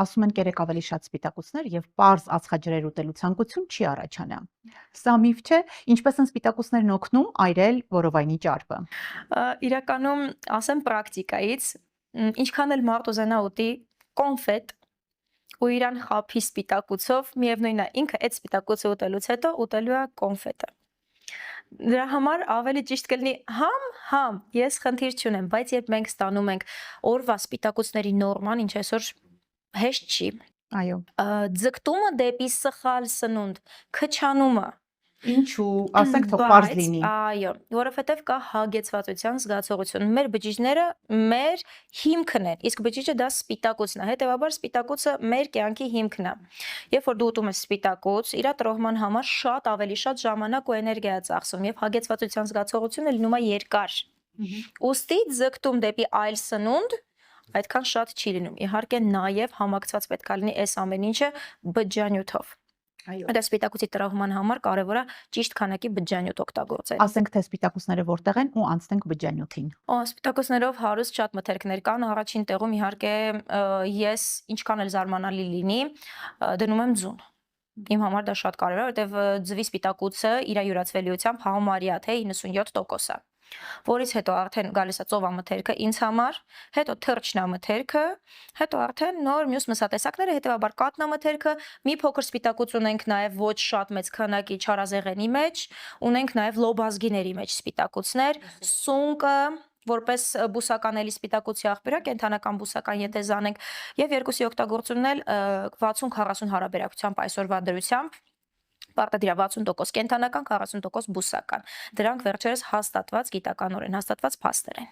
Ասում են կերեք ավելի շատ սպիտակուցներ եւ պարզ ածխաջրեր ուտելու ցանկություն չի առաջանա։ Սա միֆ չէ, ինչպես են սպիտակուցներն օգնում այրել որովայնի ճարպը։ Իրականում ասեմ պրակտիկայից, ինչքան էլ մարդ ուզենա ուտի կոնֆետ ու իրան խափի սպիտակուցով, միևնույնն է, ինքը այդ սպիտակուցը ուտելուց հետո ուտելու է կոնֆետը։ Դրա համար ավելի ճիշտ կլինի համ, ես խնդիր չունեմ, բայց երբ մենք ստանում ենք օրվա սպիտակուցների նորման, ինչ այսօր հեշտ չի, Այո։ ձգտումը դեպի սխալ սնունդ, քչանումը, Ինչու, ասենք թող պարզ լինի։ այո, որովհետև կա հագեցվածության զգացողություն։ Մեր բջիջները մեր հիմքն են, իսկ բջիջը դա սպիտակուցն է, հետևաբար սպիտակուցը մեր կյանքի հիմքն է։ Երբ որ դու ուտում ես սպիտակուց, իր տրոհման համար ավելի շատ ժամանակ ու էներգիա է ծախսում եւ հագեցվածության զգացողությունը լինում է երկար։ Ուստի ձգտում դեպի այլ սնունդ այդքան շատ չի լինում։ Իհարկե նաև համակցված պետք է լինի այս ամեն ինչը բջջանյութով։ Այո։ Դա սպիտակուցի տրոհման համար կարևոր է ճիշտ քանակի բջջանյութ օգտագործել։ Ասենք թե սպիտակուցները որտեղ են ու անցնենք բջջանյութին։ Սպիտակուցներով հարուստ շատ մթերքներ կան, առաջին տեղում իհարկե ես ինչքան էլ զարմանալի լինի, դնում եմ ձուն։ Իմ համար դա շատ կարևոր է, որովհետև ձվի սպիտակուցը իր յուրացվելիությամբ համարյա թե 97% է, որից հետո արդեն գալիս է ծովամթերքը ինձ համար, հետո թռչնամթերքը, հետո արդեն նոր մյուս մսատեսակները, հետևաբար կաթնամթերքը, մի փոքր սպիտակուց ունենք նաև ոչ շատ մեծ քանակի չարազեղենի մեջ, ունենք նաև լոբազգիների մեջ սպիտակուցներ, սունկը, որպես բուսական էլի սպիտակուցի աղբյուր է, կենդանական բուսական եթե զանենք, եւ երկուսի օգտագործումն էլ 60-40 հարաբերակցությամբ այսօրվա դրությամբ պարտադիր 60% կենդանական, 40% բուսական։ Դրանք վերջերս հաստատված գիտականորեն հաստատված փաստեր են։